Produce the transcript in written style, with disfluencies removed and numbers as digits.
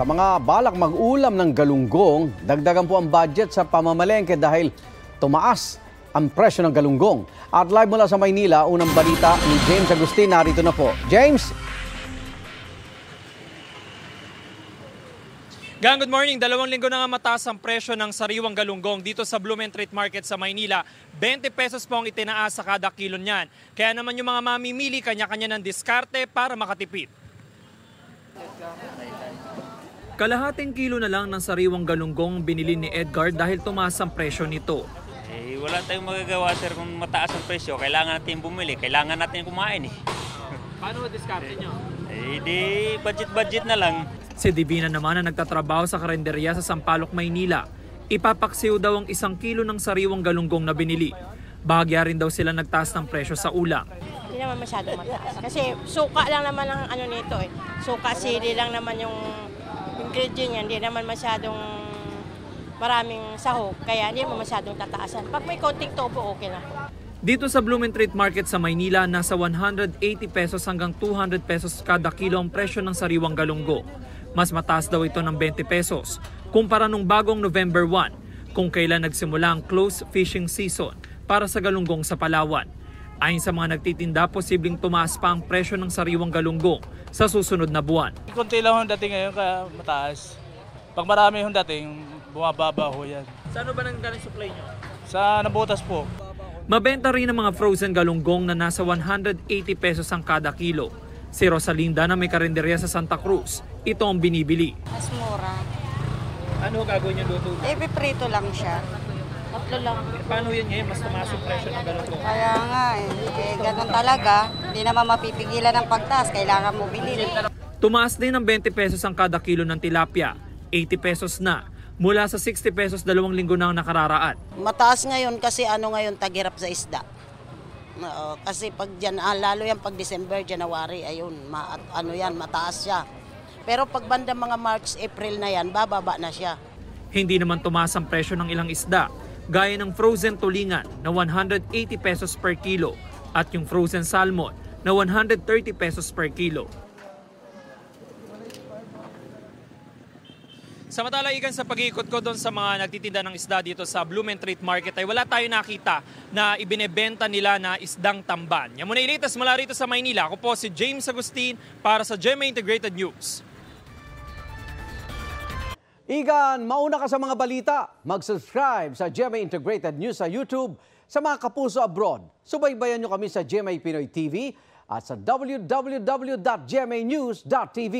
Sa mga balak mag-ulam ng galunggong, dagdagan po ang budget sa pamamalengke dahil tumaas ang presyo ng galunggong. At live mula sa Maynila, unang balita ni James Agustin. Narito na po. James! Gang, good morning. 2 linggo na nga mataas ang presyo ng sariwang galunggong dito sa Blumentritt Market sa Maynila. 20 pesos po ang itinaas sa kada kilo niyan. Kaya naman yung mga mamimili, kanya-kanya ng diskarte para makatipid. Kalahating kilo na lang ng sariwang galunggong binili ni Edgar dahil tumaas ang presyo nito. Wala tayong magagawa, sir, kung mataas ang presyo. Kailangan natin bumili, kailangan natin kumain eh. Paano diskarte nyo? Di budget-budget na lang. Si Divina naman na nagtatrabaho sa karinderya sa Sampaloc, Maynila. Ipapaksiw daw ang 1 kilo ng sariwang galunggong na binili. Bahagya rin daw sila nagtaas ng presyo sa ulam. Hindi naman masyadong mataas. Kasi suka lang naman ang ano nito eh. Suka, sili lang naman yung ingredient niya. Hindi naman masyadong maraming sahog. Kaya hindi naman masyadong tataasan. Pag may konting topo, okay na. Dito sa Blumentritt Market sa Maynila, nasa 180 pesos hanggang 200 pesos kada kilo ang presyo ng sariwang galunggong. Mas mataas daw ito ng 20 pesos kumpara nung bagong November 1 kung kailan nagsimula ang close fishing season para sa galunggong sa Palawan. Ayon sa mga nagtitinda, posibleng tumaas pa ang presyo ng sariwang galunggong sa susunod na buwan. Konti lang yung dating ngayon kaya mataas. Pag marami yung dating, bumababa ho yan. Saan ba nanggaling supply nyo? Sa Nabotas po. Mabenta rin ang mga frozen galunggong na nasa 180 pesos ang kada kilo. Si Rosalinda na may karinderya sa Santa Cruz, ito ang binibili. Mas mura. Ano gagawin niyo luto? Prito lang siya. Tatlo lang. Paano yun ngayon? Mas tumaas yung presyo ng galunggong. Kaya nga ganun talaga. Hindi naman mapipigilan ng pagtaas. Kailangan mo bilhin. Tumaas din ng 20 pesos ang kada kilo ng tilapia. 80 pesos na. Mula sa 60 pesos 2 linggo na ang nakararaan. Mataas ngayon kasi ngayon tagirap sa isda. Kasi pag dyan, lalo yan pag December, January, ayun, mataas siya. Pero pag banda mga March, April na yan, bababa na siya. Hindi naman tumaas ang presyo ng ilang isda, gaya ng frozen tulingan na 180 pesos per kilo at yung frozen salmon na 130 pesos per kilo. Samantala, Igan, sa pag-iikot ko doon sa mga nagtitinda ng isda dito sa Blumentritt Market ay wala tayo nakita na ibinebenta nila na isdang tamban. Yan muna ilitas mula rito sa Maynila. Ako po si James Agustin para sa GMA Integrated News. Igan, mauna ka sa mga balita. Mag-subscribe sa GMA Integrated News sa YouTube. Sa mga kapuso abroad, subaybayan nyo kami sa GMA Pinoy TV at sa www.gmanews.tv.